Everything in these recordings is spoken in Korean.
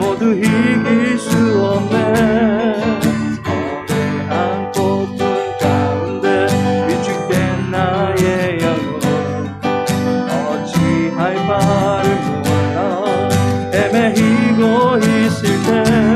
모두 이길 수 없네. 거대한 폭풍 가운데 위축된 나의 영혼 어찌할 바를 몰라 헤매이고 있을 때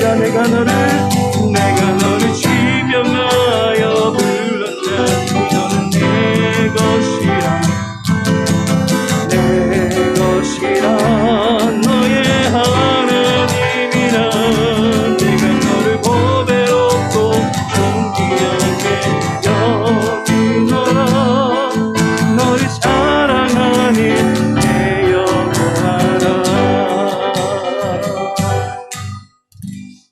것이라 내가 너를 지명하여 불렀네. 너는 내 것이라 너의 하나님이라. 내가 너를 보배롭고 존귀하게 여기노라. 너를 사랑하니 내 영원하라.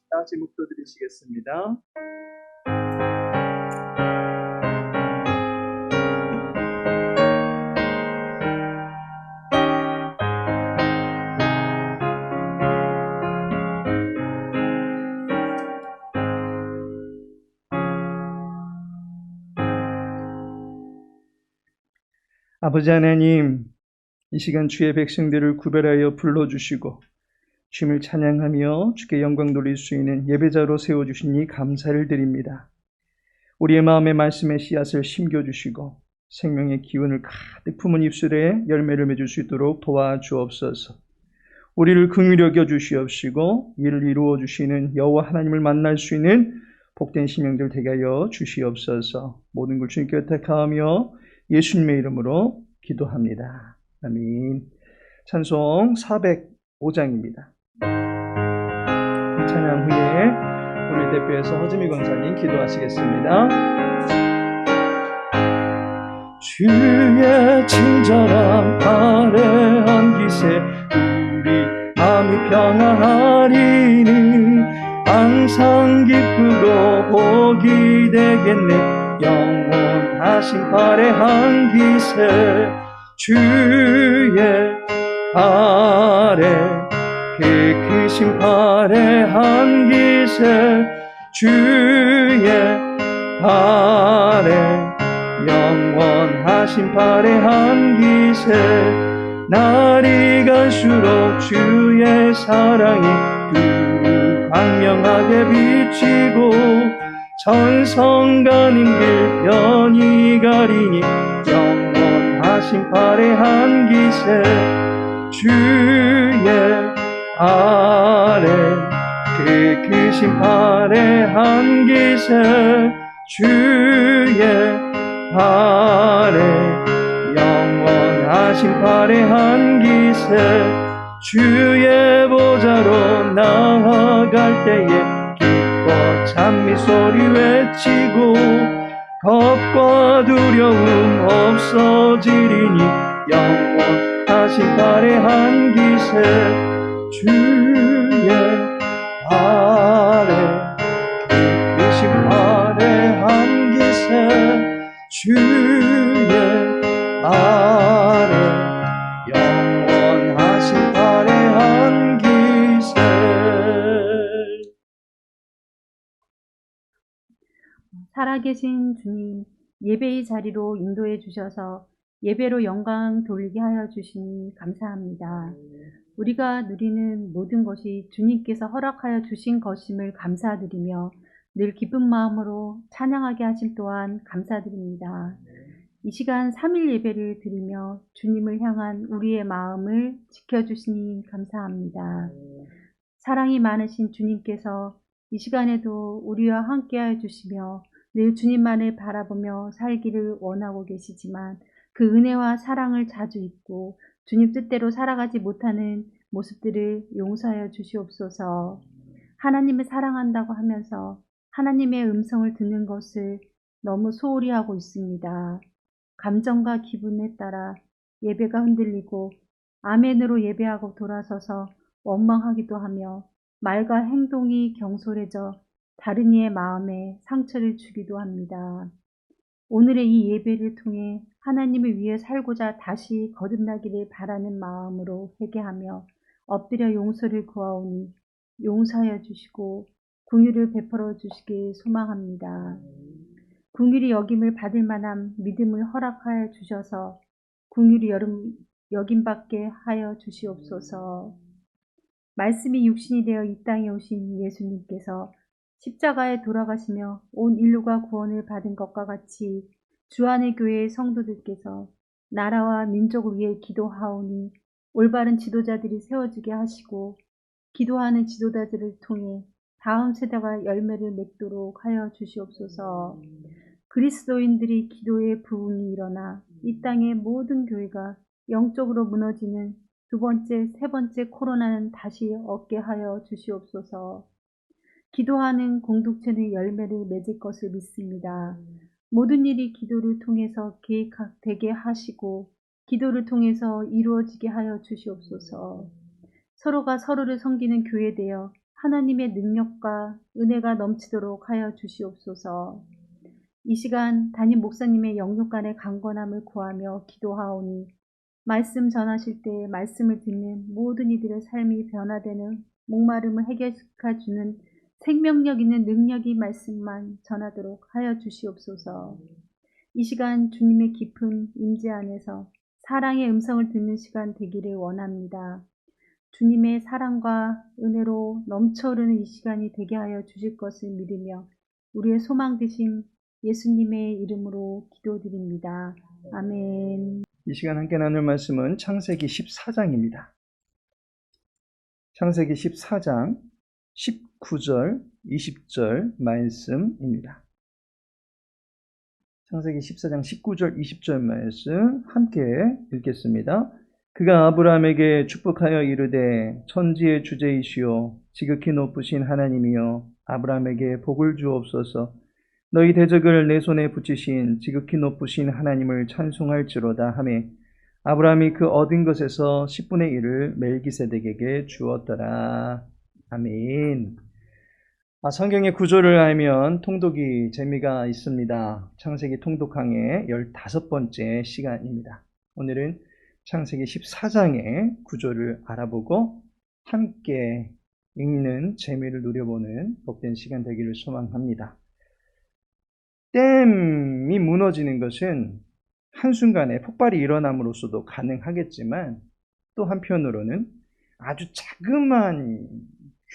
다 같이 묵도 드리시겠습니다. 아버지 하나님, 이 시간 주의 백성들을 구별하여 불러주시고 주님을 찬양하며 주께 영광 돌릴 수 있는 예배자로 세워주시니 감사를 드립니다. 우리의 마음에 말씀의 씨앗을 심겨주시고 생명의 기운을 가득 품은 입술에 열매를 맺을 수 있도록 도와주옵소서. 우리를 긍휼히 여겨주시옵시고 이를 이루어 주시는 여호와 하나님을 만날 수 있는 복된 심령들 되게 하여 주시옵소서. 모든 걸 주님께 의탁하며 예수님의 이름으로 기도합니다. 아멘. 찬송 405장입니다. 이 찬양 후에 우리 대표에서 허지미 권사님 기도하시겠습니다. 주의 친절함 아래 안기세 우리 마음이 평안하리니 항상 기쁘고 복이 되겠네. 영원하신 발의 한기세 주의 발에 크신 발의 한기세 주의 발에 영원하신 발의 한기세 날이 갈수록 주의 사랑이 그 광명하게 비치고 천성가는 길 연히 가리니 영원하신 발의 한기세 주의 아래 크신 발의 한기세 주의 아래 영원하신 발의 한기세 주의 보좌로 나아갈 때에 찬미소리 외치고 겁과 두려움 없어지리니 영원하신 발의 한기세 주의 아래 크신 발의 한기세 주의 아래 영원하신 발의 한기세. 살아계신 주님, 예배의 자리로 인도해 주셔서 예배로 영광 돌리게 하여 주시니 감사합니다. 우리가 누리는 모든 것이 주님께서 허락하여 주신 것임을 감사드리며 늘 기쁜 마음으로 찬양하게 하심 또한 감사드립니다. 이 시간 3일 예배를 드리며 주님을 향한 우리의 마음을 지켜주시니 감사합니다. 사랑이 많으신 주님께서 이 시간에도 우리와 함께하여 주시며 늘 주님만을 바라보며 살기를 원하고 계시지만 그 은혜와 사랑을 자주 잊고 주님 뜻대로 살아가지 못하는 모습들을 용서하여 주시옵소서. 하나님을 사랑한다고 하면서 하나님의 음성을 듣는 것을 너무 소홀히 하고 있습니다. 감정과 기분에 따라 예배가 흔들리고 아멘으로 예배하고 돌아서서 원망하기도 하며 말과 행동이 경솔해져 다른 이의 마음에 상처를 주기도 합니다. 오늘의 이 예배를 통해 하나님을 위해 살고자 다시 거듭나기를 바라는 마음으로 회개하며 엎드려 용서를 구하오니 용서하여 주시고 긍휼을 베풀어 주시길 소망합니다. 긍휼히 여김을 받을 만한 믿음을 허락하여 주셔서 긍휼히 여김받게 하여 주시옵소서. 말씀이 육신이 되어 이 땅에 오신 예수님께서 십자가에 돌아가시며 온 인류가 구원을 받은 것과 같이 주안의 교회의 성도들께서 나라와 민족을 위해 기도하오니 올바른 지도자들이 세워지게 하시고 기도하는 지도자들을 통해 다음 세대가 열매를 맺도록 하여 주시옵소서. 그리스도인들이 기도의 부흥이 일어나 이 땅의 모든 교회가 영적으로 무너지는 두 번째, 세 번째 코로나는 다시 없게 하여 주시옵소서. 기도하는 공동체는 열매를 맺을 것을 믿습니다. 모든 일이 기도를 통해서 계획되게 하시고 기도를 통해서 이루어지게 하여 주시옵소서. 서로가 서로를 섬기는 교회 되어 하나님의 능력과 은혜가 넘치도록 하여 주시옵소서. 이 시간 담임 목사님의 영육간의 강건함을 구하며 기도하오니 말씀 전하실 때 말씀을 듣는 모든 이들의 삶이 변화되는 목마름을 해결시켜 주는 생명력 있는 능력이 말씀만 전하도록 하여 주시옵소서. 이 시간 주님의 깊은 임재 안에서 사랑의 음성을 듣는 시간 되기를 원합니다. 주님의 사랑과 은혜로 넘쳐흐르는 이 시간이 되게 하여 주실 것을 믿으며 우리의 소망 되신 예수님의 이름으로 기도드립니다. 아멘. 이 시간 함께 나눌 말씀은 창세기 14장입니다. 창세기 14장 19절, 20절 말씀입니다. 창세기 14장 19절, 20절 말씀 함께 읽겠습니다. 그가 아브라함에게 축복하여 이르되 천지의 주제이시오 지극히 높으신 하나님이여 아브라함에게 복을 주옵소서. 너희 대적을 내 손에 붙이신 지극히 높으신 하나님을 찬송할지로다 하매 아브라함이 그 얻은 것에서 10분의 1을 멜기세덱에게 주었더라. 아멘. 성경의 구조를 알면 통독이 재미가 있습니다. 창세기 통독강의 15번째 시간입니다. 오늘은 창세기 14장의 구조를 알아보고 함께 읽는 재미를 누려보는 복된 시간 되기를 소망합니다. 댐이 무너지는 것은 한순간에 폭발이 일어남으로써도 가능하겠지만 또 한편으로는 아주 자그마한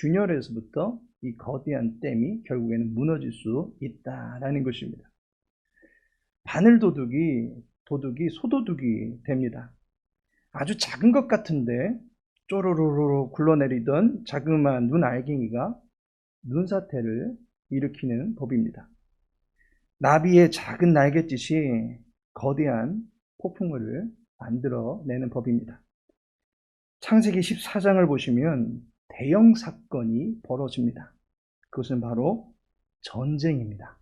균열에서부터 이 거대한 댐이 결국에는 무너질 수 있다라는 것입니다. 바늘도둑이 소도둑이 됩니다. 아주 작은 것 같은데 쪼로로로 굴러내리던 자그마한 눈 알갱이가 눈사태를 일으키는 법입니다. 나비의 작은 날갯짓이 거대한 폭풍우를 만들어내는 법입니다. 창세기 14장을 보시면 대형 사건이 벌어집니다. 그것은 바로 전쟁입니다.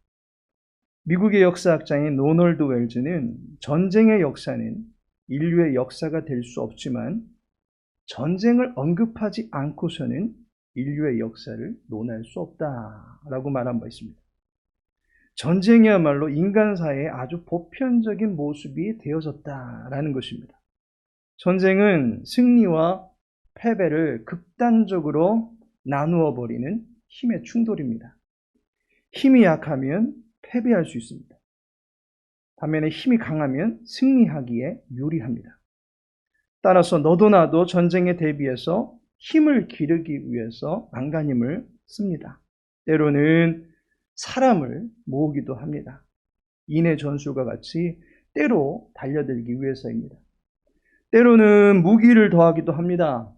미국의 역사학자인 로널드 웰즈는 전쟁의 역사는 인류의 역사가 될 수 없지만 전쟁을 언급하지 않고서는 인류의 역사를 논할 수 없다라고 말한 바 있습니다. 전쟁이야말로 인간사회의 아주 보편적인 모습이 되어졌다라는 것입니다. 전쟁은 승리와 패배를 극단적으로 나누어 버리는 힘의 충돌입니다. 힘이 약하면 패배할 수 있습니다. 반면에 힘이 강하면 승리하기에 유리합니다. 따라서 너도 나도 전쟁에 대비해서 힘을 기르기 위해서 안간힘을 씁니다. 때로는 사람을 모으기도 합니다. 인의 전술과 같이 때로 달려들기 위해서입니다. 때로는 무기를 더하기도 합니다.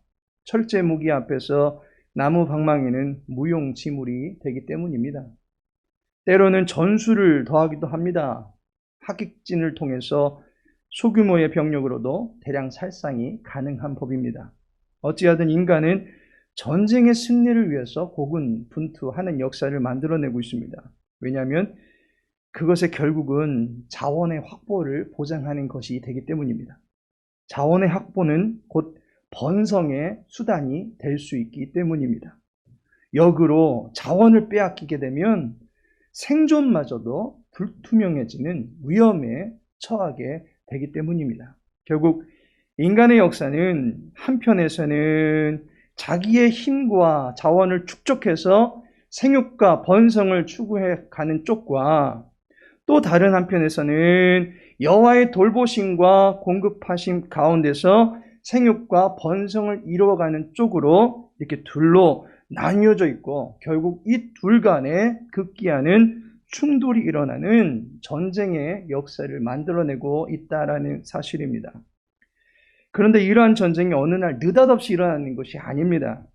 철제 무기 앞에서 나무 방망이는 무용지물이 되기 때문입니다. 때로는 전술을 더하기도 합니다. 하객진을 통해서 소규모의 병력으로도 대량 살상이 가능한 법입니다. 어찌하든 인간은 전쟁의 승리를 위해서 고군분투하는 역사를 만들어내고 있습니다. 왜냐하면 그것의 결국은 자원의 확보를 보장하는 것이 되기 때문입니다. 자원의 확보는 곧 번성의 수단이 될 수 있기 때문입니다. 역으로 자원을 빼앗기게 되면 생존마저도 불투명해지는 위험에 처하게 되기 때문입니다. 결국 인간의 역사는 한편에서는 자기의 힘과 자원을 축적해서 생육과 번성을 추구해 가는 쪽과 또 다른 한편에서는 여호와의 돌보심과 공급하심 가운데서 생육과 번성을 이루어가는 쪽으로 이렇게 둘로 나뉘어져 있고 결국 이 둘 간에 극기하는 충돌이 일어나는 전쟁의 역사를 만들어내고 있다라는 사실입니다. 그런데 이러한 전쟁이 어느 날 느닷없이 일어나는 것이 아닙니다.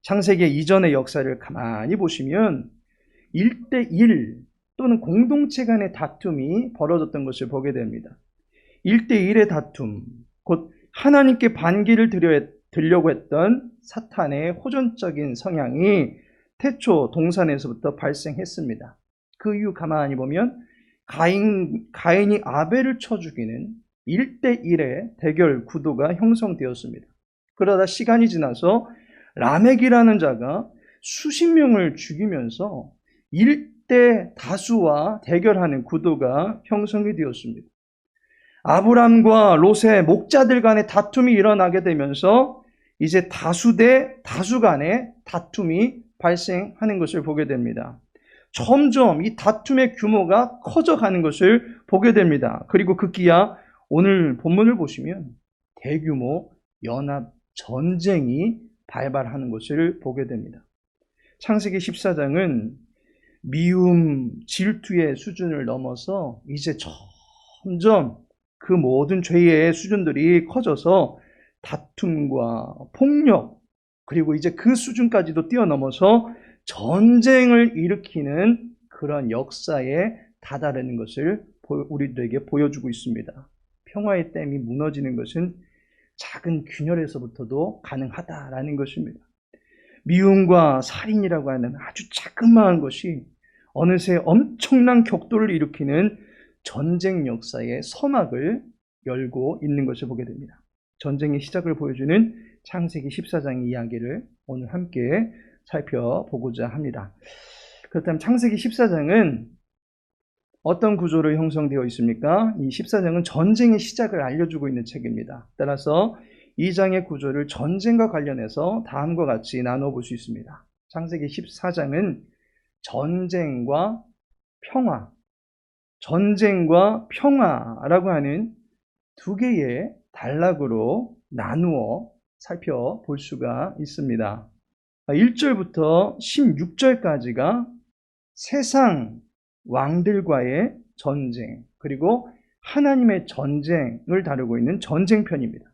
창세기 이전의 역사를 가만히 보시면 1대1 또는 공동체 간의 다툼이 벌어졌던 것을 보게 됩니다. 1대1의 다툼, 곧 하나님께 반기를 드리려고 했던 사탄의 호전적인 성향이 태초 동산에서부터 발생했습니다. 그 이유 가만히 보면 가인이 아벨을 쳐 죽이는 1대1의 대결 구도가 형성되었습니다. 그러다 시간이 지나서 라멕이라는 자가 수십 명을 죽이면서 1대 다수와 대결하는 구도가 형성이 되었습니다. 아브람과 롯의 목자들 간의 다툼이 일어나게 되면서 이제 다수 대 다수 간의 다툼이 발생하는 것을 보게 됩니다. 점점 이 다툼의 규모가 커져가는 것을 보게 됩니다. 그리고 급기야 오늘 본문을 보시면 대규모 연합 전쟁이 발발하는 것을 보게 됩니다. 창세기 14장은 미움, 질투의 수준을 넘어서 이제 점점 그 모든 죄의 수준들이 커져서 다툼과 폭력, 그리고 이제 그 수준까지도 뛰어넘어서 전쟁을 일으키는 그런 역사에 다다르는 것을 우리들에게 보여주고 있습니다. 평화의 댐이 무너지는 것은 작은 균열에서부터도 가능하다라는 것입니다. 미움과 살인이라고 하는 아주 자그마한 것이 어느새 엄청난 격돌을 일으키는 전쟁 역사의 서막을 열고 있는 것을 보게 됩니다. 전쟁의 시작을 보여주는 창세기 14장의 이야기를 오늘 함께 살펴보고자 합니다. 그렇다면 창세기 14장은 어떤 구조로 형성되어 있습니까? 이 14장은 전쟁의 시작을 알려주고 있는 책입니다. 따라서 2장의 구조를 전쟁과 관련해서 다음과 같이 나눠볼 수 있습니다. 창세기 14장은 전쟁과 평화라고 하는 두 개의 단락으로 나누어 살펴볼 수가 있습니다. 1절부터 16절까지가 세상 왕들과의 전쟁, 그리고 하나님의 전쟁을 다루고 있는 전쟁편입니다.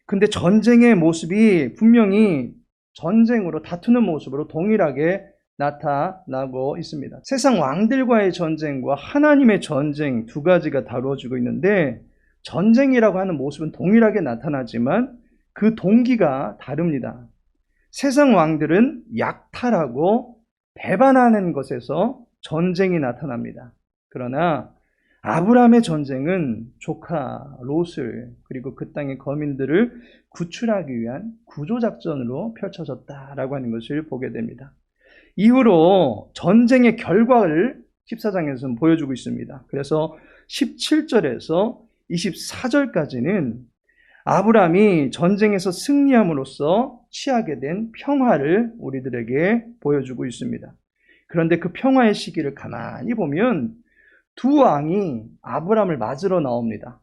근데 전쟁의 모습이 분명히 전쟁으로 다투는 모습으로 동일하게 나타나고 있습니다. 세상 왕들과의 전쟁과 하나님의 전쟁 두 가지가 다루어지고 있는데 전쟁이라고 하는 모습은 동일하게 나타나지만 그 동기가 다릅니다. 세상 왕들은 약탈하고 배반하는 것에서 전쟁이 나타납니다. 그러나 아브라함의 전쟁은 조카 롯을 그리고 그 땅의 거민들을 구출하기 위한 구조작전으로 펼쳐졌다라고 하는 것을 보게 됩니다. 이후로 전쟁의 결과를 14장에서는 보여주고 있습니다. 그래서 17절에서 24절까지는 아브라함이 전쟁에서 승리함으로써 취하게 된 평화를 우리들에게 보여주고 있습니다. 그런데 그 평화의 시기를 가만히 보면 두 왕이 아브라함을 맞으러 나옵니다.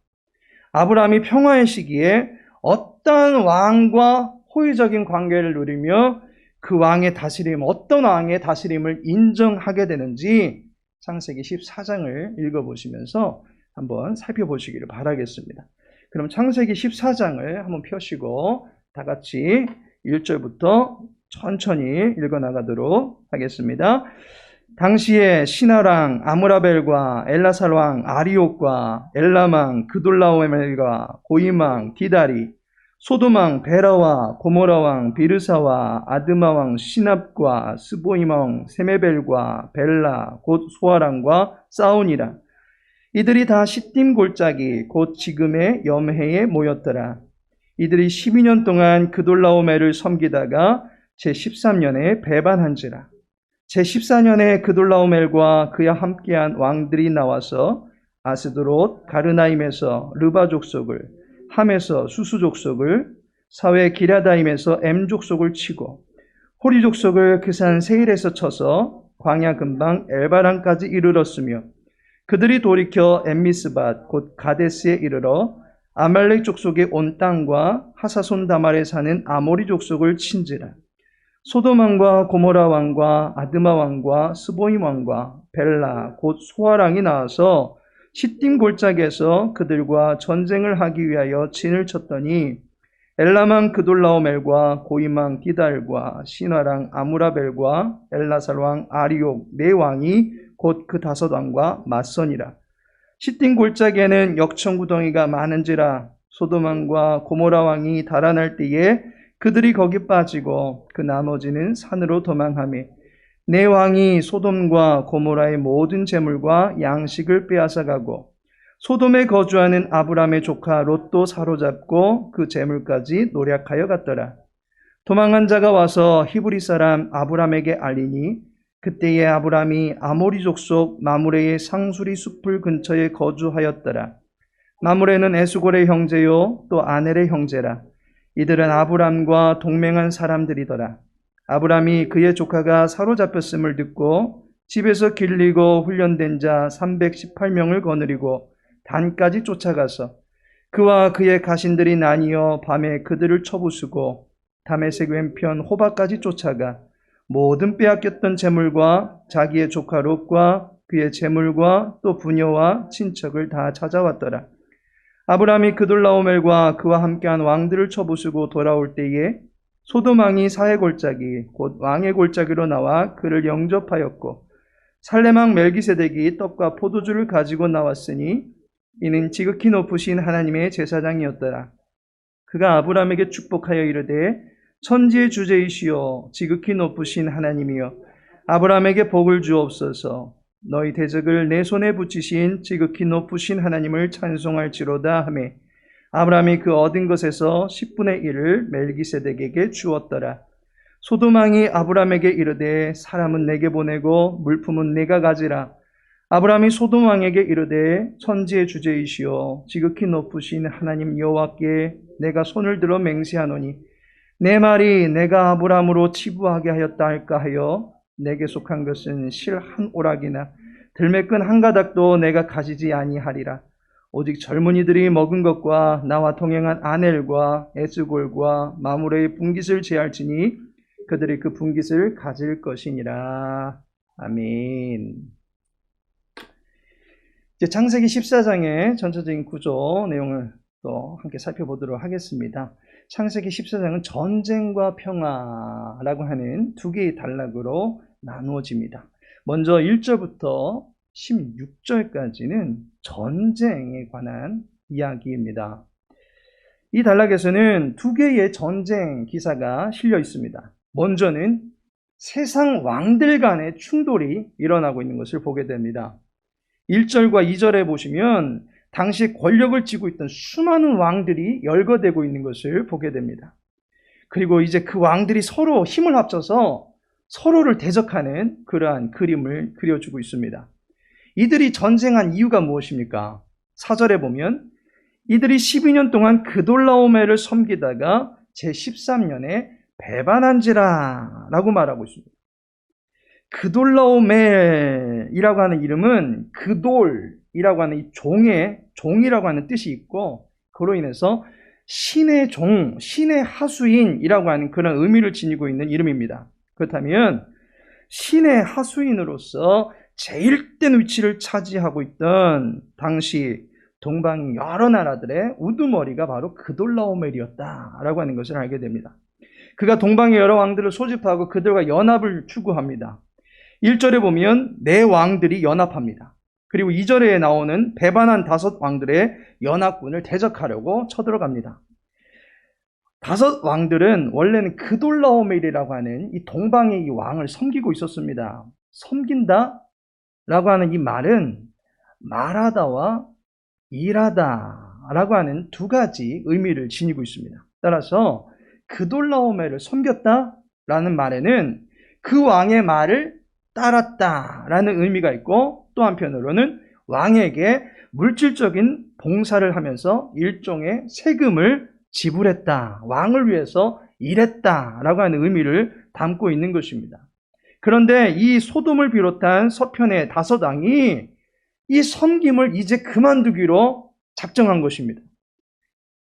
아브라함이 평화의 시기에 어떤 왕과 호의적인 관계를 누리며 그 왕의 다스림, 어떤 왕의 다스림을 인정하게 되는지 창세기 14장을 읽어보시면서 한번 살펴보시기를 바라겠습니다. 그럼 창세기 14장을 한번 펴시고 다 같이 1절부터 천천히 읽어나가도록 하겠습니다. 당시에 시나랑 아므라벨과 엘라살왕 아리옥과 엘람왕 그돌라오멜과 고임왕 디다리 소돔왕 베라와 고모라왕 비르사와 아드마왕 시납과 스보임왕 세메벨과 벨라 곧 소아랑과 싸우니라. 이들이 다 시딤 골짜기 곧 지금의 염해에 모였더라. 이들이 12년 동안 그돌라오멜을 섬기다가 제13년에 배반한지라. 제14년에 그돌라오멜과 그와 함께한 왕들이 나와서 아스드롯 가르나임에서 르바 족속을, 함에서 수수 족속을, 사회 기라다임에서 엠 족속을 치고 호리 족속을 그 산 세일에서 쳐서 광야 근방 엘바란까지 이르렀으며 그들이 돌이켜 엠미스밭 곧 가데스에 이르러 아말렉 족속의 온 땅과 하사손 다말에 사는 아모리 족속을 친지라. 소돔 왕과 고모라 왕과 아드마 왕과 스보임 왕과 벨라 곧 소아랑이 나와서 시딤 골짜기에서 그들과 전쟁을 하기 위하여 진을 쳤더니 엘람왕 그돌라오멜과 고임왕 디달과 신화랑 아무라벨과 엘라살왕 아리옥 네 왕이 곧 그 5왕과 맞서니라. 시틴 골짜기에는 역청구덩이가 많은지라 소돔왕과 고모라 왕이 달아날 때에 그들이 거기 빠지고 그 나머지는 산으로 도망하며 네 왕이 소돔과 고모라의 모든 재물과 양식을 빼앗아가고 소돔에 거주하는 아브람의 조카 롯도 사로잡고 그 재물까지 노략하여 갔더라. 도망한 자가 와서 히브리 사람 아브람에게 알리니 그때에 아브람이 아모리 족속 마므레의 상수리 숲을 근처에 거주하였더라. 마므레는 에스골의 형제요 또 아넬의 형제라. 이들은 아브람과 동맹한 사람들이더라. 아브람이 그의 조카가 사로잡혔음을 듣고 집에서 길리고 훈련된 자 318명을 거느리고 단까지 쫓아가서 그와 그의 가신들이 나뉘어 밤에 그들을 쳐부수고 다메섹 왼편 호바까지 쫓아가 모든 빼앗겼던 재물과 자기의 조카 롯과 그의 재물과 또 부녀와 친척을 다 찾아왔더라. 아브람이 그돌라오멜과 그와 함께한 왕들을 쳐부수고 돌아올 때에 소돔 왕이 사해 골짜기 곧 왕의 골짜기로 나와 그를 영접하였고 살렘 왕 멜기세덱이 떡과 포도주를 가지고 나왔으니 이는 지극히 높으신 하나님의 제사장이었더라. 그가 아브람에게 축복하여 이르되 천지의 주제이시여 지극히 높으신 하나님이여 아브람에게 복을 주옵소서. 너희 대적을 내 손에 붙이신 지극히 높으신 하나님을 찬송할지로다 하며 아브람이 그 얻은 것에서 10분의 1을 멜기세덱에게 주었더라. 소돔 왕이 아브람에게 이르되 사람은 내게 보내고 물품은 내가 가지라. 아브람이 소돔 왕에게 이르되 천지의 주제이시여 지극히 높으신 하나님 여호와께 내가 손을 들어 맹세하노니 내 말이 내가 아브람으로 치부하게 하였다 할까 하여 내게 속한 것은 실 한 오락이나 들매끈 한 가닥도 내가 가지지 아니하리라. 오직 젊은이들이 먹은 것과 나와 동행한 아넬과 에스골과 마므레의 분깃을 제할지니 그들이 그 분깃을 가질 것이니라. 아멘. 이제 창세기 14장의 전체적인 구조 내용을 또 함께 살펴보도록 하겠습니다. 창세기 14장은 전쟁과 평화라고 하는 두 개의 단락으로 나누어집니다. 먼저 1절부터 16절까지는 전쟁에 관한 이야기입니다. 이 단락에서는 두 개의 전쟁 기사가 실려 있습니다. 먼저는 세상 왕들 간의 충돌이 일어나고 있는 것을 보게 됩니다. 1절과 2절에 보시면 당시 권력을 쥐고 있던 수많은 왕들이 열거되고 있는 것을 보게 됩니다. 그리고 이제 그 왕들이 서로 힘을 합쳐서 서로를 대적하는 그러한 그림을 그려주고 있습니다. 이들이 전쟁한 이유가 무엇입니까? 4절에 보면 이들이 12년 동안 그돌라오멜을 섬기다가 제13년에 배반한지라 라고 말하고 있습니다. 그돌라오멜이라고 하는 이름은 그돌이라고 하는 이 종이라고 하는 뜻이 있고 그로 인해서 신의 종, 신의 하수인이라고 하는 그런 의미를 지니고 있는 이름입니다. 그렇다면 신의 하수인으로서 제일된 위치를 차지하고 있던 당시 동방 여러 나라들의 우두머리가 바로 그돌라오멜이었다라고 하는 것을 알게 됩니다. 그가 동방의 여러 왕들을 소집하고 그들과 연합을 추구합니다. 1절에 보면 네 왕들이 연합합니다. 그리고 2절에 나오는 배반한 5 왕들의 연합군을 대적하려고 쳐들어갑니다. 5 왕들은 원래는 그돌라오멜이라고 하는 이 동방의 이 왕을 섬기고 있었습니다. 섬긴다 라고 하는 이 말은 말하다와 일하다 라고 하는 두 가지 의미를 지니고 있습니다. 따라서 그돌라오멜을 섬겼다 라는 말에는 그 왕의 말을 따랐다 라는 의미가 있고 또 한편으로는 왕에게 물질적인 봉사를 하면서 일종의 세금을 지불했다, 왕을 위해서 일했다 라고 하는 의미를 담고 있는 것입니다. 그런데 이 소돔을 비롯한 서편의 5 왕이 이 섬김을 이제 그만두기로 작정한 것입니다.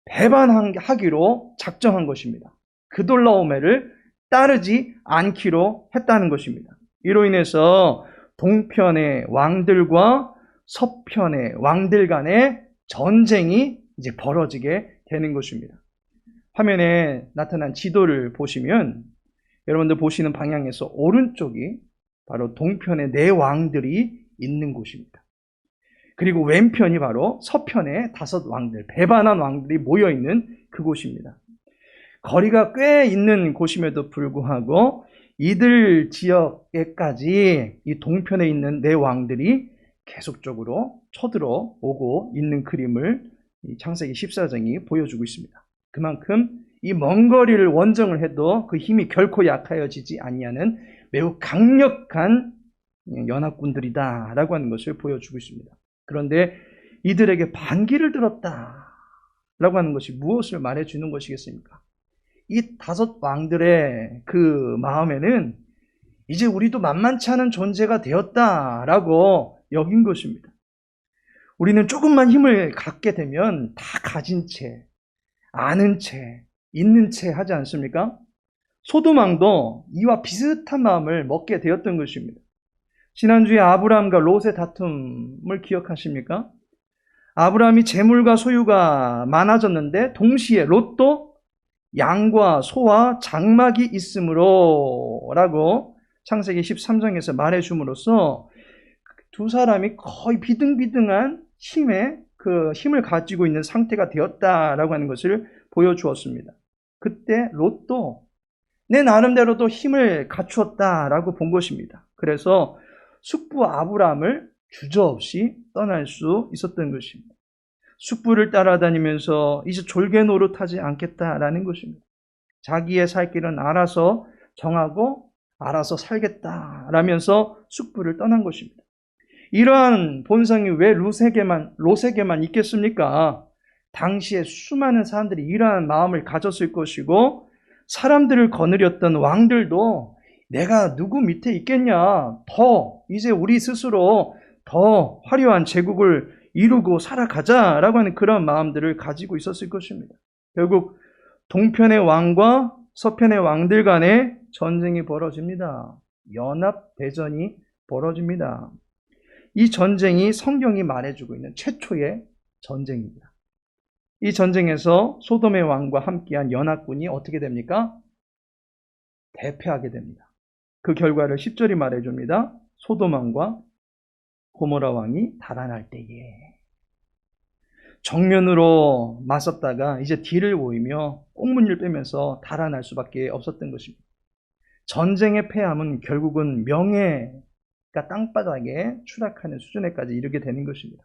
배반하기로 작정한 것입니다. 그돌라오멜을 따르지 않기로 했다는 것입니다. 이로 인해서 동편의 왕들과 서편의 왕들 간의 전쟁이 이제 벌어지게 되는 것입니다. 화면에 나타난 지도를 보시면 여러분들 보시는 방향에서 오른쪽이 바로 동편의 네 왕들이 있는 곳입니다. 그리고 왼편이 바로 서편의 5 왕들, 배반한 왕들이 모여있는 그곳입니다. 거리가 꽤 있는 곳임에도 불구하고 이들 지역에까지 이 동편에 있는 네 왕들이 계속적으로 쳐들어오고 있는 그림을 이 창세기 14장이 보여주고 있습니다. 그만큼 이 먼 거리를 원정을 해도 그 힘이 결코 약하여지지 아니하는 매우 강력한 연합군들이다라고 하는 것을 보여주고 있습니다. 그런데 이들에게 반기를 들었다라고 하는 것이 무엇을 말해주는 것이겠습니까? 이 5 왕들의 그 마음에는 이제 우리도 만만치 않은 존재가 되었다라고 여긴 것입니다. 우리는 조금만 힘을 갖게 되면 다 가진 채, 아는 채, 있는 채 하지 않습니까? 소돔 왕도 이와 비슷한 마음을 먹게 되었던 것입니다. 지난주에 아브라함과 롯의 다툼을 기억하십니까? 아브라함이 재물과 소유가 많아졌는데 동시에 롯도 양과 소와 장막이 있으므로 라고 창세기 13장에서 말해줌으로써 2 사람이 거의 비등비등한 힘을 가지고 있는 상태가 되었다라고 하는 것을 보여주었습니다. 그때 롯도 내 나름대로도 힘을 갖추었다라고 본 것입니다. 그래서 숙부 아브라함을 주저없이 떠날 수 있었던 것입니다. 숙부를 따라다니면서 이제 졸개 노릇하지 않겠다라는 것입니다. 자기의 살 길은 알아서 정하고 알아서 살겠다라면서 숙부를 떠난 것입니다. 이러한 본성이 왜 롯에게만 있겠습니까? 당시에 수많은 사람들이 이러한 마음을 가졌을 것이고 사람들을 거느렸던 왕들도 내가 누구 밑에 있겠냐, 더 이제 우리 스스로 더 화려한 제국을 이루고 살아가자라고 하는 그런 마음들을 가지고 있었을 것입니다. 결국 동편의 왕과 서편의 왕들 간의 전쟁이 벌어집니다. 연합대전이 벌어집니다. 이 전쟁이 성경이 말해주고 있는 최초의 전쟁입니다. 이 전쟁에서 소돔의 왕과 함께한 연합군이 어떻게 됩니까? 대패하게 됩니다. 그 결과를 10절이 말해줍니다. 소돔 왕과 고모라 왕이 달아날 때에 정면으로 맞섰다가 이제 뒤를 보이며 꽁무니를 빼면서 달아날 수밖에 없었던 것입니다. 전쟁의 패함은 결국은 명예가 땅바닥에 추락하는 수준에까지 이르게 되는 것입니다.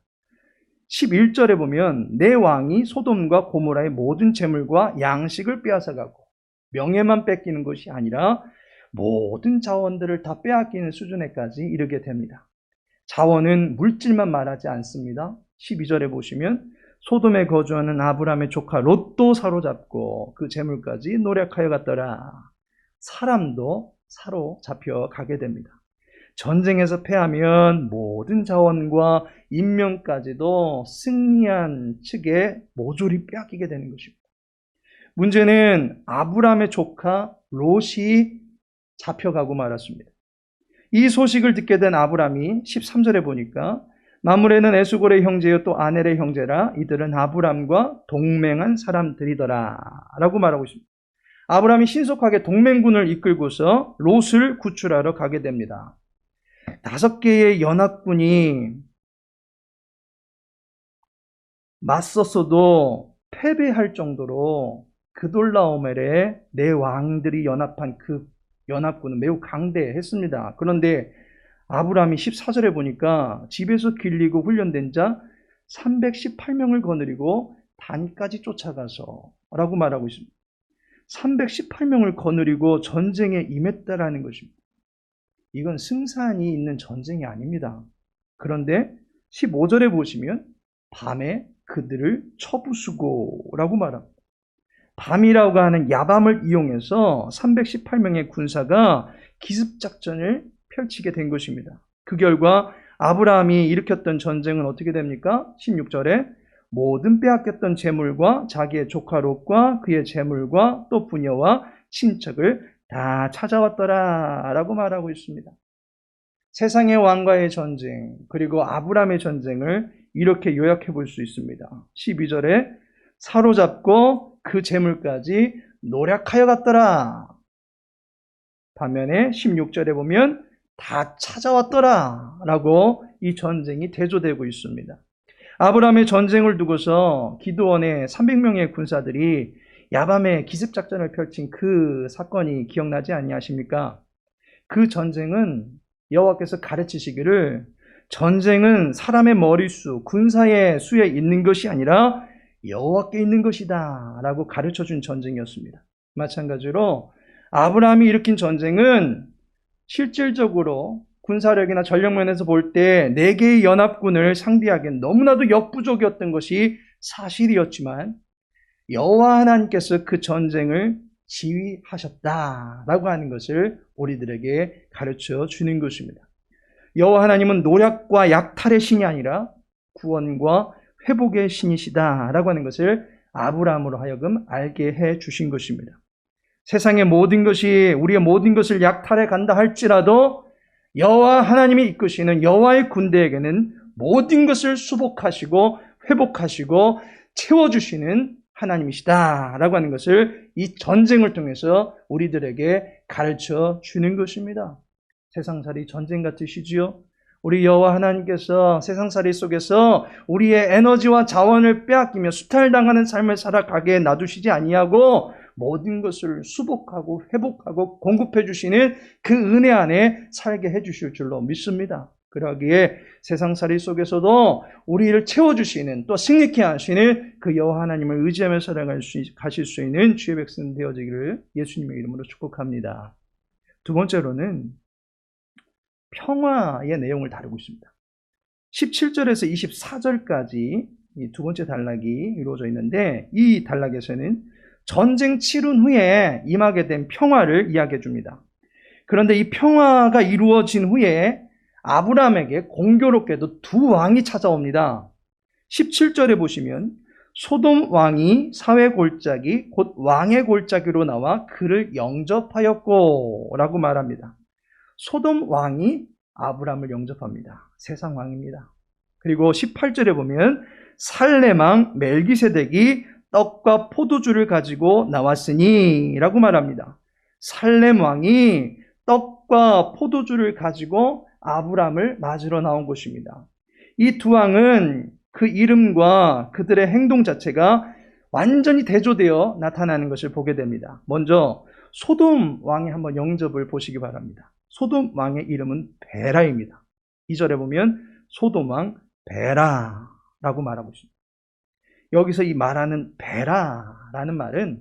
11절에 보면 내 왕이 소돔과 고모라의 모든 재물과 양식을 빼앗아가고 명예만 뺏기는 것이 아니라 모든 자원들을 다 빼앗기는 수준에까지 이르게 됩니다. 자원은 물질만 말하지 않습니다. 12절에 보시면 소돔에 거주하는 아브라함의 조카 롯도 사로잡고 그 재물까지 노력하여 갔더라. 사람도 사로잡혀 가게 됩니다. 전쟁에서 패하면 모든 자원과 인명까지도 승리한 측에 모조리 빼앗기게 되는 것입니다. 문제는 아브라함의 조카 롯이 잡혀가고 말았습니다. 이 소식을 듣게 된 아브라함이 13절에 보니까 마므레는 에스골의 형제요 또 아넬의 형제라 이들은 아브라함과 동맹한 사람들이더라 라고 말하고 있습니다. 아브라함이 신속하게 동맹군을 이끌고서 롯을 구출하러 가게 됩니다. 5개의 연합군이 맞섰어도 패배할 정도로 그돌라오멜의 네 왕들이 연합한 그 연합군은 매우 강대했습니다. 그런데 아브라함이 14절에 보니까 집에서 길리고 훈련된 자 318명을 거느리고 단까지 쫓아가서 라고 말하고 있습니다. 318명을 거느리고 전쟁에 임했다라는 것입니다. 이건 승산이 있는 전쟁이 아닙니다. 그런데 15절에 보시면 밤에 그들을 쳐부수고라고 말합니다. 밤이라고 하는 야밤을 이용해서 318명의 군사가 기습작전을 펼치게 된 것입니다. 그 결과 아브라함이 일으켰던 전쟁은 어떻게 됩니까? 16절에 모든 빼앗겼던 재물과 자기의 조카 롯과 그의 재물과 또 부녀와 친척을 다 찾아왔더라 라고 말하고 있습니다. 세상의 왕과의 전쟁 그리고 아브라함의 전쟁을 이렇게 요약해 볼 수 있습니다. 12절에 사로잡고 그 재물까지 노력하여 갔더라. 반면에 16절에 보면 다 찾아왔더라 라고 이 전쟁이 대조되고 있습니다. 아브라함의 전쟁을 두고서 기드온의 300명의 군사들이 야밤에 기습작전을 펼친 그 사건이 기억나지 아니하십니까? 그 전쟁은 여호와께서 가르치시기를 전쟁은 사람의 머릿수, 군사의 수에 있는 것이 아니라 여호와께 있는 것이다 라고 가르쳐준 전쟁이었습니다. 마찬가지로 아브라함이 일으킨 전쟁은 실질적으로 군사력이나 전력면에서 볼 때 4개의 연합군을 상대하기엔 너무나도 역부족이었던 것이 사실이었지만 여호와 하나님께서 그 전쟁을 지휘하셨다라고 하는 것을 우리들에게 가르쳐 주는 것입니다. 여호와 하나님은 노력과 약탈의 신이 아니라 구원과 회복의 신이시다라고 하는 것을 아브라함으로 하여금 알게 해 주신 것입니다. 세상의 모든 것이 우리의 모든 것을 약탈해 간다 할지라도 여호와 하나님이 이끄시는 여호와의 군대에게는 모든 것을 수복하시고 회복하시고 채워주시는 하나님이시다라고 하는 것을 이 전쟁을 통해서 우리들에게 가르쳐 주는 것입니다. 세상살이 전쟁 같으시지요? 우리 여호와 하나님께서 세상살이 속에서 우리의 에너지와 자원을 빼앗기며 수탈당하는 삶을 살아가게 놔두시지 아니하고 모든 것을 수복하고 회복하고 공급해 주시는 그 은혜 안에 살게 해 주실 줄로 믿습니다. 그러기에 세상살이 속에서도 우리를 채워주시는 또 승리케 하시는 그 여호와 하나님을 의지하며 가실 수 있는 주의 백성 되어지기를 예수님의 이름으로 축복합니다. 두 번째로는 평화의 내용을 다루고 있습니다. 17절에서 24절까지 이 두 번째 단락이 이루어져 있는데 이 단락에서는 전쟁 치른 후에 임하게 된 평화를 이야기해 줍니다. 그런데 이 평화가 이루어진 후에 아브라함에게 공교롭게도 두 왕이 찾아옵니다. 17절에 보시면 소돔 왕이 사회 골짜기 곧 왕의 골짜기로 나와 그를 영접하였고 라고 말합니다. 소돔 왕이 아브라함을 영접합니다. 세상 왕입니다. 그리고 18절에 보면 살렘 왕 멜기세덱이 떡과 포도주를 가지고 나왔으니 라고 말합니다. 살렘 왕이 떡과 포도주를 가지고 아브라함을 맞으러 나온 것입니다. 이 두 왕은 그 이름과 그들의 행동 자체가 완전히 대조되어 나타나는 것을 보게 됩니다. 먼저 소돔 왕의 한번 영접을 보시기 바랍니다. 소돔 왕의 이름은 베라입니다. 2절에 보면 소돔 왕 베라라고 말하고 있습니다. 여기서 이 말하는 베라라는 말은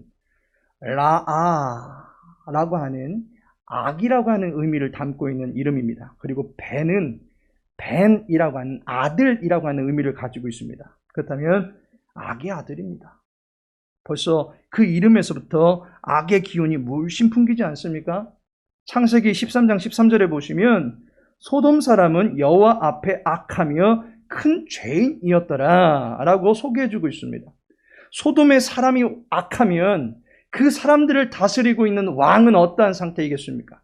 라아라고 하는 악이라고 하는 의미를 담고 있는 이름입니다. 그리고 벤은 벤이라고 하는 아들이라고 하는 의미를 가지고 있습니다. 그렇다면 악의 아들입니다. 벌써 그 이름에서부터 악의 기운이 물씬 풍기지 않습니까? 창세기 13장 13절에 보시면 소돔 사람은 여호와 앞에 악하며 큰 죄인이었더라 라고 소개해주고 있습니다. 소돔의 사람이 악하면 그 사람들을 다스리고 있는 왕은 어떠한 상태이겠습니까?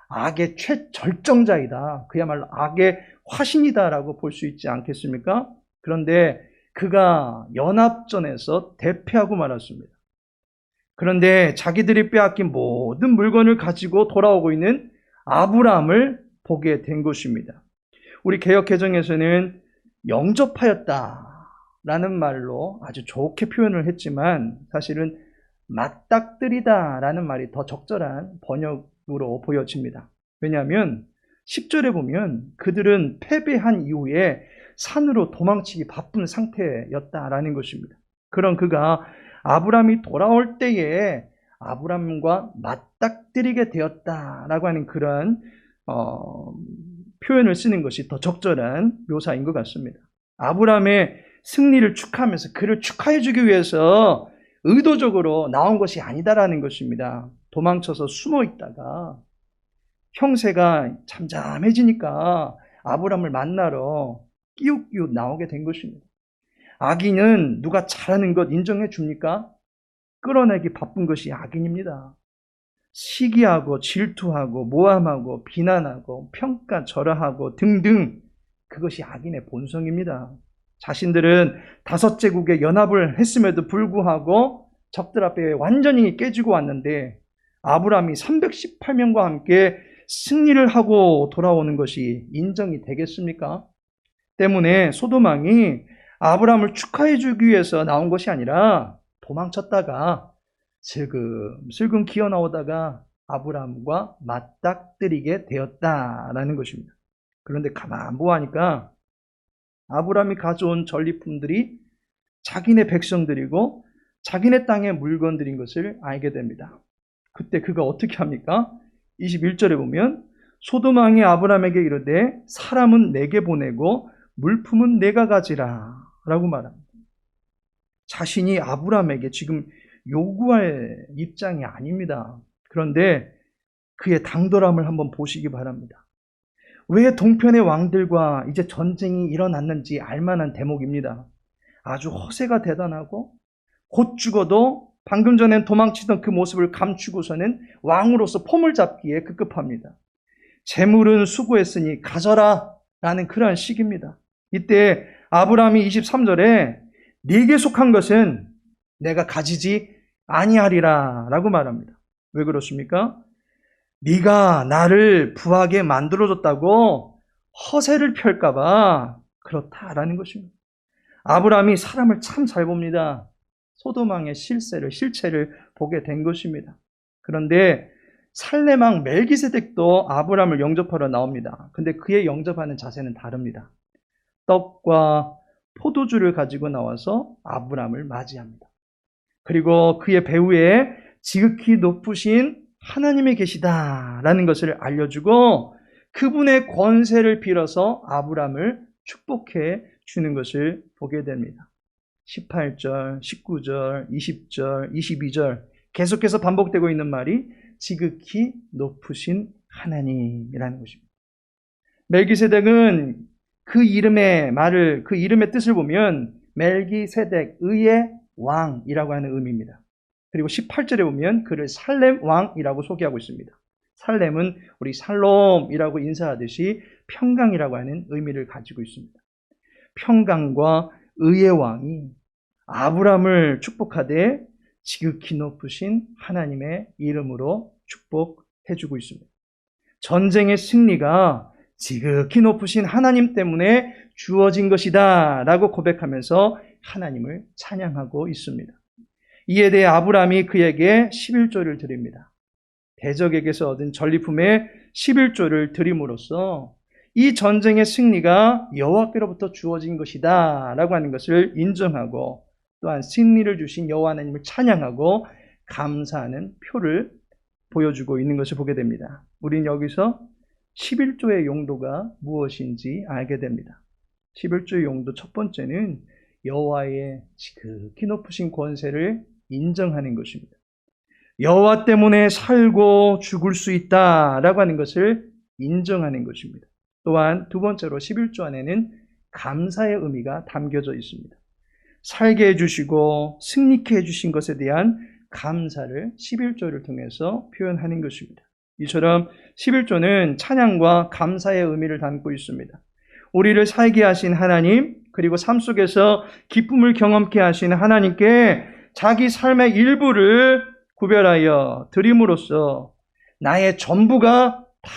악의 최절정자이다. 그야말로 악의 화신이다라고 볼 수 있지 않겠습니까? 그런데 그가 연합전에서 대패하고 말았습니다. 그런데 자기들이 빼앗긴 모든 물건을 가지고 돌아오고 있는 아브라함을 보게 된 것입니다. 우리 개역개정에서는 영접하였다라는 말로 아주 좋게 표현을 했지만 사실은 맞닥뜨리다라는 말이 더 적절한 번역으로 보여집니다. 왜냐하면 10절에 보면 그들은 패배한 이후에 산으로 도망치기 바쁜 상태였다라는 것입니다. 그런 그가 아브라함이 돌아올 때에 아브라함과 맞닥뜨리게 되었다라고 하는 그런 표현을 쓰는 것이 더 적절한 묘사인 것 같습니다. 아브라함의 승리를 축하하면서 그를 축하해주기 위해서 의도적으로 나온 것이 아니다라는 것입니다. 도망쳐서 숨어 있다가 형세가 잠잠해지니까 아브라함을 만나러 끼웃끼웃 나오게 된 것입니다. 악인은 누가 잘하는 것 인정해 줍니까? 끌어내기 바쁜 것이 악인입니다. 시기하고 질투하고 모함하고 비난하고 평가절하하고 등등 그것이 악인의 본성입니다. 자신들은 5제국의 연합을 했음에도 불구하고 적들 앞에 완전히 깨지고 왔는데 아브라함이 318명과 함께 승리를 하고 돌아오는 것이 인정이 되겠습니까? 때문에 소돔 왕이 아브라함을 축하해 주기 위해서 나온 것이 아니라 도망쳤다가 슬금슬금 기어 나오다가 아브라함과 맞닥뜨리게 되었다라는 것입니다. 그런데 가만 보아하니까 아브라함이 가져온 전리품들이 자기네 백성들이고 자기네 땅의 물건들인 것을 알게 됩니다. 그때 그가 어떻게 합니까? 21절에 보면 소돔 왕이 아브라함에게 이르되 사람은 내게 보내고 물품은 내가 가지라 라고 말합니다. 자신이 아브라함에게 지금 요구할 입장이 아닙니다. 그런데 그의 당돌함을 한번 보시기 바랍니다. 왜 동편의 왕들과 이제 전쟁이 일어났는지 알만한 대목입니다. 아주 허세가 대단하고 곧 죽어도 방금 전엔 도망치던 그 모습을 감추고서는 왕으로서 폼을 잡기에 급급합니다. 재물은 수고했으니 가져라 라는 그러한 시기입니다. 이때 아브라함이 23절에 네게 속한 것은 내가 가지지 아니하리라 라고 말합니다. 왜 그렇습니까? 네가 나를 부하게 만들어줬다고 허세를 펼까봐 그렇다라는 것입니다. 아브라함이 사람을 참 잘 봅니다. 소돔 왕의 실체를 보게 된 것입니다. 그런데 살렘 왕 멜기세덱도 아브라함을 영접하러 나옵니다. 근데 그의 영접하는 자세는 다릅니다. 떡과 포도주를 가지고 나와서 아브라함을 맞이합니다. 그리고 그의 배후에 지극히 높으신 하나님이 계시다라는 것을 알려주고 그분의 권세를 빌어서 아브라함을 축복해 주는 것을 보게 됩니다. 18절, 19절, 20절, 22절 계속해서 반복되고 있는 말이 지극히 높으신 하나님이라는 것입니다. 멜기세덱은 그 이름의 뜻을 보면 멜기세덱, 의의 왕이라고 하는 의미입니다. 그리고 18절에 보면 그를 살렘 왕이라고 소개하고 있습니다. 살렘은 우리 살롬이라고 인사하듯이 평강이라고 하는 의미를 가지고 있습니다. 평강과 의의 왕이 아브라함을 축복하되 지극히 높으신 하나님의 이름으로 축복해주고 있습니다. 전쟁의 승리가 지극히 높으신 하나님 때문에 주어진 것이다 라고 고백하면서 하나님을 찬양하고 있습니다. 이에 대해 아브라함이 그에게 11조를 드립니다. 대적에게서 얻은 전리품의 11조를 드림으로써 이 전쟁의 승리가 여호와께로부터 주어진 것이다 라고 하는 것을 인정하고 또한 승리를 주신 여호와 하나님을 찬양하고 감사하는 표를 보여주고 있는 것을 보게 됩니다. 우리는 여기서 11조의 용도가 무엇인지 알게 됩니다. 11조의 용도 첫 번째는 여호와의 지극히 높으신 권세를 인정하는 것입니다. 여호와 때문에 살고 죽을 수 있다라고 하는 것을 인정하는 것입니다. 또한 두 번째로 11조 안에는 감사의 의미가 담겨져 있습니다. 살게 해주시고 승리케 해주신 것에 대한 감사를 11조를 통해서 표현하는 것입니다. 이처럼 11조는 찬양과 감사의 의미를 담고 있습니다. 우리를 살게 하신 하나님, 그리고 삶 속에서 기쁨을 경험케 하신 하나님께 자기 삶의 일부를 구별하여 드림으로써 나의 전부가 다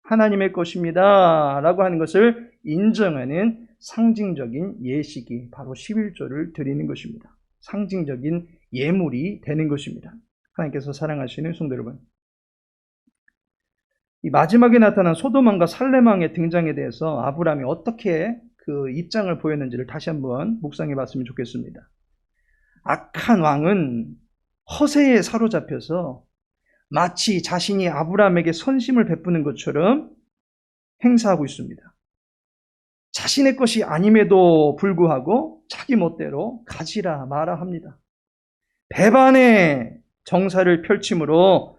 하나님의 것입니다 라고 하는 것을 인정하는 상징적인 예식이 바로 11조를 드리는 것입니다. 상징적인 예물이 되는 것입니다. 하나님께서 사랑하시는 성도 여러분, 이 마지막에 나타난 소돔 왕과 살렘 왕의 등장에 대해서 아브라함이 어떻게 그 입장을 보였는지를 다시 한번 묵상해 봤으면 좋겠습니다. 악한 왕은 허세에 사로잡혀서 마치 자신이 아브라함에게 선심을 베푸는 것처럼 행사하고 있습니다. 자신의 것이 아님에도 불구하고 자기 멋대로 가지라 마라 합니다. 배반의 정사를 펼침으로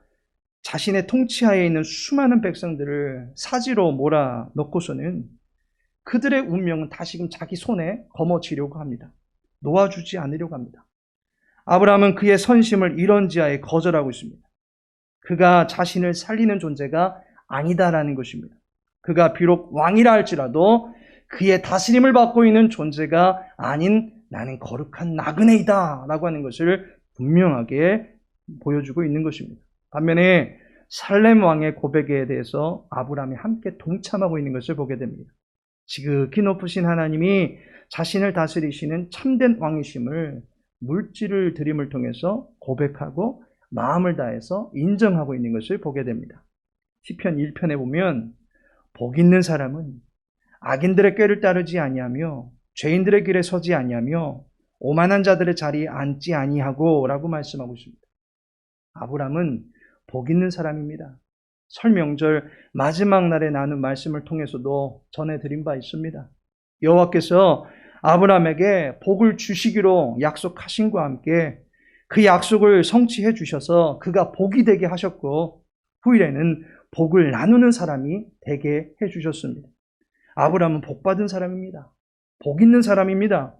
자신의 통치하에 있는 수많은 백성들을 사지로 몰아넣고서는 그들의 운명은 다시금 자기 손에 거머쥐려고 합니다. 놓아주지 않으려고 합니다. 아브라함은 그의 선심을 이런 지하에 거절하고 있습니다. 그가 자신을 살리는 존재가 아니다라는 것입니다. 그가 비록 왕이라 할지라도 그의 다스림을 받고 있는 존재가 아닌 나는 거룩한 나그네이다 라고 하는 것을 분명하게 보여주고 있는 것입니다. 반면에 살렘 왕의 고백에 대해서 아브라함이 함께 동참하고 있는 것을 보게 됩니다. 지극히 높으신 하나님이 자신을 다스리시는 참된 왕이심을 물질을 드림을 통해서 고백하고 마음을 다해서 인정하고 있는 것을 보게 됩니다. 시편 1편에 보면 복 있는 사람은 악인들의 꾀를 따르지 아니하며 죄인들의 길에 서지 아니하며 오만한 자들의 자리에 앉지 아니하고 라고 말씀하고 있습니다. 아브라함은 복 있는 사람입니다. 설 명절 마지막 날에 나눈 말씀을 통해서도 전해드린 바 있습니다. 여호와께서 아브라함에게 복을 주시기로 약속하신과 함께 그 약속을 성취해 주셔서 그가 복이 되게 하셨고 후일에는 복을 나누는 사람이 되게 해주셨습니다. 아브라함은 복받은 사람입니다. 복 있는 사람입니다.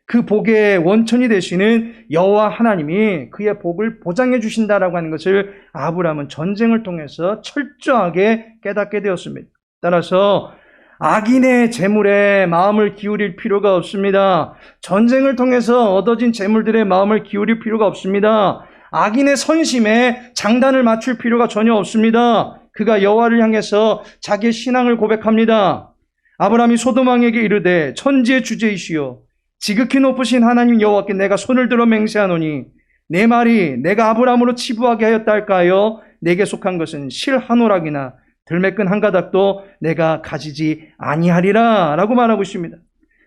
그 복의 원천이 되시는 여호와 하나님이 그의 복을 보장해 주신다라고 하는 것을 아브라함은 전쟁을 통해서 철저하게 깨닫게 되었습니다. 따라서 악인의 재물에 마음을 기울일 필요가 없습니다. 전쟁을 통해서 얻어진 재물들의 마음을 기울일 필요가 없습니다. 악인의 선심에 장단을 맞출 필요가 전혀 없습니다. 그가 여호와를 향해서 자기의 신앙을 고백합니다. 아브라함이 소돔 왕에게 이르되 천지의 주제이시여 지극히 높으신 하나님 여호와께 내가 손을 들어 맹세하노니 내 말이 내가 아브라함으로 치부하게 하였다 할까하여 내게 속한 것은 실 한 오락이나 들매끈 한 가닥도 내가 가지지 아니하리라 라고 말하고 있습니다.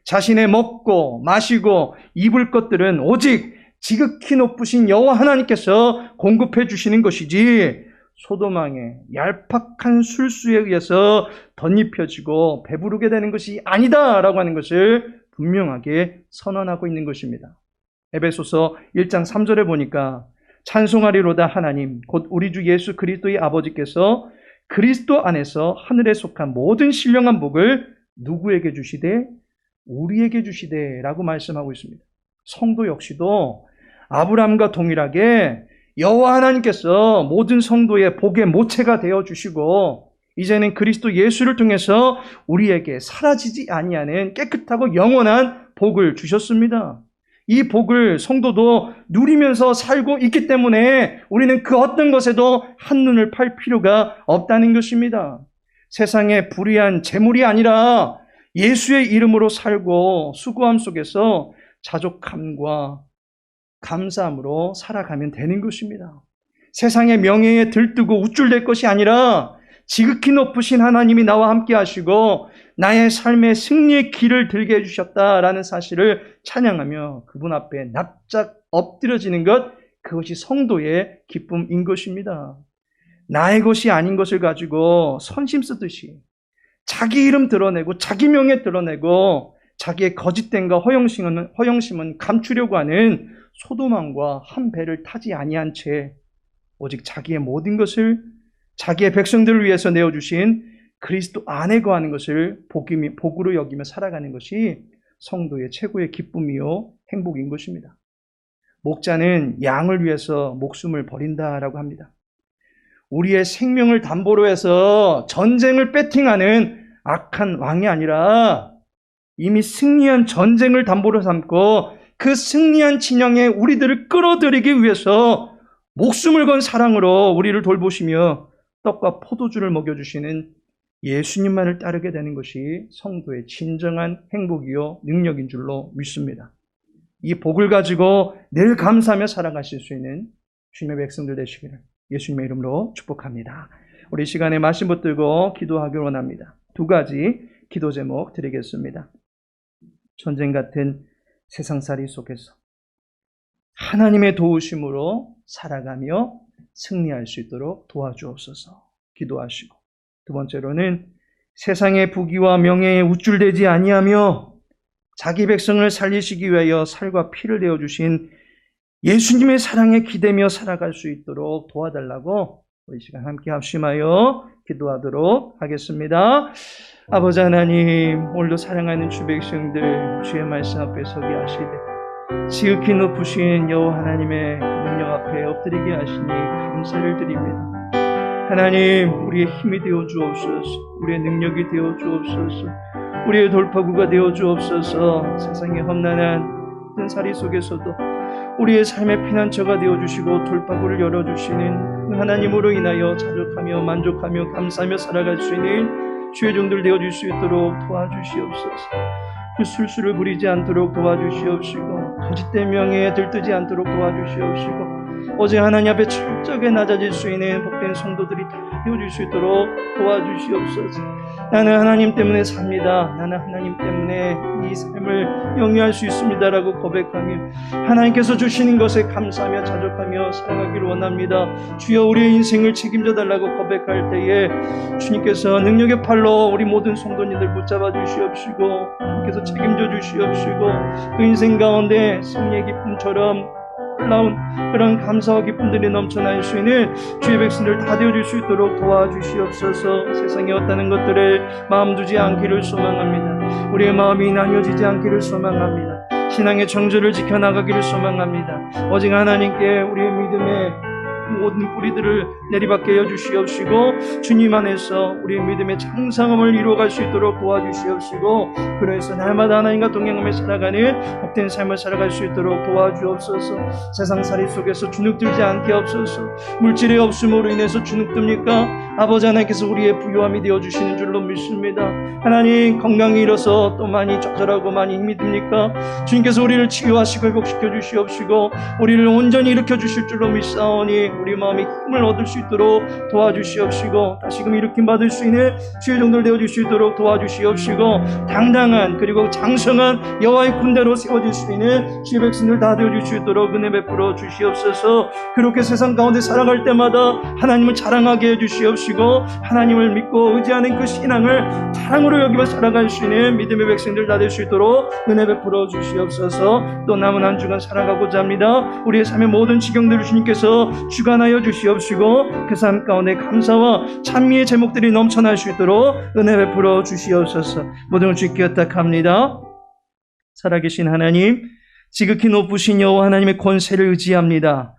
자신의 먹고 마시고 입을 것들은 오직 지극히 높으신 여호와 하나님께서 공급해 주시는 것이지 소돔 왕의 얄팍한 술수에 의해서 덧입혀지고 배부르게 되는 것이 아니다 라고 하는 것을 분명하게 선언하고 있는 것입니다. 에베소서 1장 3절에 보니까 찬송하리로다 하나님 곧 우리 주 예수 그리스도의 아버지께서 그리스도 안에서 하늘에 속한 모든 신령한 복을 누구에게 주시되 우리에게 주시되 라고 말씀하고 있습니다. 성도 역시도 아브라함과 동일하게 여호와 하나님께서 모든 성도의 복의 모체가 되어주시고 이제는 그리스도 예수를 통해서 우리에게 사라지지 아니하는 깨끗하고 영원한 복을 주셨습니다. 이 복을 성도도 누리면서 살고 있기 때문에 우리는 그 어떤 것에도 한눈을 팔 필요가 없다는 것입니다. 세상에 불의한 재물이 아니라 예수의 이름으로 살고 수고함 속에서 자족함과 감사함으로 살아가면 되는 것입니다. 세상의 명예에 들뜨고 우쭐댈 것이 아니라 지극히 높으신 하나님이 나와 함께 하시고 나의 삶의 승리의 길을 들게 해주셨다라는 사실을 찬양하며 그분 앞에 납작 엎드려지는 것, 그것이 성도의 기쁨인 것입니다. 나의 것이 아닌 것을 가지고 선심 쓰듯이 자기 이름 드러내고 자기 명예 드러내고 자기의 거짓됨과 허영심은 감추려고 하는 소돔왕과 한 배를 타지 아니한 채 오직 자기의 모든 것을 자기의 백성들을 위해서 내어주신 그리스도 안에 거하는 것을 복으로 여기며 살아가는 것이 성도의 최고의 기쁨이요 행복인 것입니다. 목자는 양을 위해서 목숨을 버린다라고 합니다. 우리의 생명을 담보로 해서 전쟁을 배팅하는 악한 왕이 아니라 이미 승리한 전쟁을 담보로 삼고 그 승리한 진영에 우리들을 끌어들이기 위해서 목숨을 건 사랑으로 우리를 돌보시며 떡과 포도주를 먹여주시는 예수님만을 따르게 되는 것이 성도의 진정한 행복이요 능력인 줄로 믿습니다. 이 복을 가지고 늘 감사하며 살아가실 수 있는 주님의 백성들 되시기를 예수님의 이름으로 축복합니다. 우리 시간에 말씀 붙들고 기도하길 원합니다. 두 가지 기도 제목 드리겠습니다. 전쟁 같은 세상살이 속에서 하나님의 도우심으로 살아가며 승리할 수 있도록 도와주옵소서 기도하시고, 두 번째로는 세상의 부귀와 명예에 우쭐대지 아니하며 자기 백성을 살리시기 위하여 살과 피를 내어주신 예수님의 사랑에 기대며 살아갈 수 있도록 도와달라고 우리 시간 함께 합심하여 기도하도록 하겠습니다. 아버지 하나님, 오늘도 사랑하는 주 백성들 주의 말씀 앞에 서게 하시되 지극히 높으신 여호와 하나님의 능력 앞에 엎드리게 하시니 감사를 드립니다. 하나님, 우리의 힘이 되어 주옵소서, 우리의 능력이 되어 주옵소서, 우리의 돌파구가 되어 주옵소서. 세상의 험난한 큰 살이 속에서도 우리의 삶의 피난처가 되어주시고 돌파구를 열어주시는 그 하나님으로 인하여 자족하며 만족하며 감사하며 살아갈 수 있는 주의 종들 되어줄 수 있도록 도와주시옵소서. 그 술수를 부리지 않도록 도와주시옵시고 거짓된 명예에 들뜨지 않도록 도와주시옵시고 어제 하나님 앞에 철저하게 낮아질 수 있는 복된 성도들이 다 되어줄 수 있도록 도와주시옵소서. 나는 하나님 때문에 삽니다. 나는 하나님 때문에 이 삶을 영위할 수 있습니다라고 고백하며 하나님께서 주시는 것에 감사하며 자족하며 살아가기를 원합니다. 주여 우리의 인생을 책임져 달라고 고백할 때에 주님께서 능력의 팔로 우리 모든 성도님들 붙잡아 주시옵시고 주님께서 책임져 주시옵시고 그 인생 가운데 승리의 기쁨처럼 놀라운 그런 감사와 기쁨들이 넘쳐날 수 있는 주의 백성들 다 되어줄 수 있도록 도와주시옵소서. 세상에 없다는 것들을 마음 두지 않기를 소망합니다. 우리의 마음이 나뉘어지지 않기를 소망합니다. 신앙의 정절을 지켜나가기를 소망합니다. 오직 하나님께 우리의 믿음의 모든 뿌리들을 내리받게 해주시옵시고 주님 안에서 우리의 믿음의 장성함을 이루어갈 수 있도록 도와주시옵시고 그래서 날마다 하나님과 동행하며 살아가는 복된 삶을 살아갈 수 있도록 도와주옵소서. 세상살이 속에서 주눅들지 않게 없소서. 물질의 없음으로 인해서 주눅듭니까? 아버지 하나님께서 우리의 부요함이 되어주시는 줄로 믿습니다. 하나님 건강이 잃어서 또 많이 좌절하고 많이 힘이 듭니까? 주님께서 우리를 치유하시고 회복시켜 주시옵시고 우리를 온전히 일으켜 주실 줄로 믿사오니 우리 마음에 힘을 얻을 수 있도록 도와주시옵시고 다시금 일으킴 받을 수 있는 주의 종들 되어줄 수 있도록 도와주시옵시고 당당한 그리고 장성한 여호와의 군대로 세워질 수 있는 주의 백성들 다 되어줄 수 있도록 은혜 베풀어 주시옵소서. 그렇게 세상 가운데 살아갈 때마다 하나님을 자랑하게 해주시옵시고 하나님을 믿고 의지하는 그 신앙을 자랑으로 여기며 살아갈 수 있는 믿음의 백성들 다 될 수 있도록 은혜 베풀어 주시옵소서. 또 남은 한 주간 살아가고자 합니다. 우리의 삶의 모든 지경들을 주님께서 주관하여 주시옵시고 그 삶 가운데 감사와 찬미의 제목들이 넘쳐날 수 있도록 은혜 베풀어 주시옵소서. 모든 걸 주께 의탁합니다. 살아계신 하나님, 지극히 높으신 여호와 하나님의 권세를 의지합니다.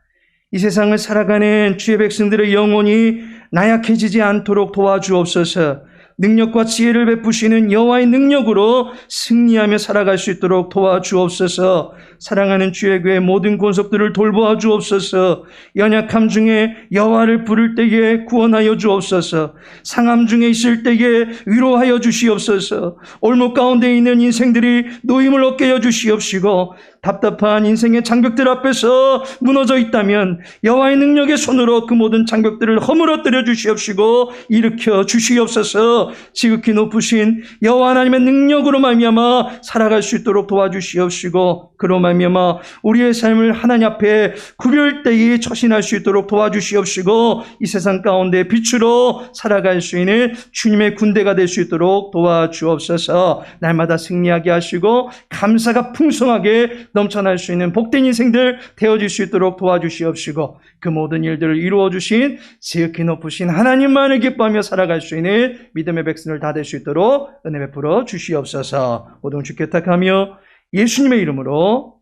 이 세상을 살아가는 주의 백성들의 영혼이 나약해지지 않도록 도와주옵소서. 능력과 지혜를 베푸시는 여호와의 능력으로 승리하며 살아갈 수 있도록 도와주옵소서. 사랑하는 주의 교회 모든 권속들을 돌보아 주옵소서. 연약함 중에 여호와를 부를 때에 구원하여 주옵소서. 상함 중에 있을 때에 위로하여 주시옵소서. 올무 가운데 있는 인생들이 노임을 얻게 해 주시옵시고 답답한 인생의 장벽들 앞에서 무너져 있다면 여호와의 능력의 손으로 그 모든 장벽들을 허물어뜨려 주시옵시고 일으켜 주시옵소서. 지극히 높으신 여호와 하나님의 능력으로 말미암아 살아갈 수 있도록 도와주시옵시고 그로 말미암아 우리의 삶을 하나님 앞에 구별되이 처신할 수 있도록 도와주시옵시고 이 세상 가운데 빛으로 살아갈 수 있는 주님의 군대가 될 수 있도록 도와주옵소서. 날마다 승리하게 하시고 감사가 풍성하게 넘쳐날 수 있는 복된 인생들 되어질 수 있도록 도와주시옵시고 그 모든 일들을 이루어 주신 지극히 높으신 하나님만을 기뻐하며 살아갈 수 있는 믿음의 백성을 다 될 수 있도록 은혜 베풀어 주시옵소서. 모든 주께 부탁하며 예수님의 이름으로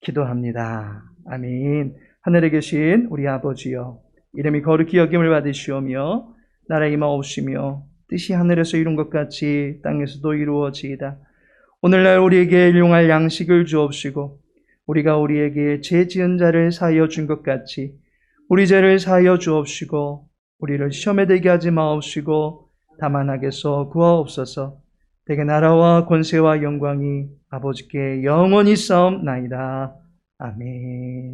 기도합니다. 아멘. 하늘에 계신 우리 아버지여, 이름이 거룩히 여김을 받으시오며 나라의 임하옵시며 뜻이 하늘에서 이룬 것 같이 땅에서도 이루어지이다. 오늘날 우리에게 일용할 양식을 주옵시고 우리가 우리에게 죄 지은 자를 사하여 준 것 같이 우리 죄를 사하여 주옵시고 우리를 시험에 들게 하지 마옵시고 다만 악에서 구하옵소서. 대개 나라와 권세와 영광이 아버지께 영원히 싸움나이다. 아멘.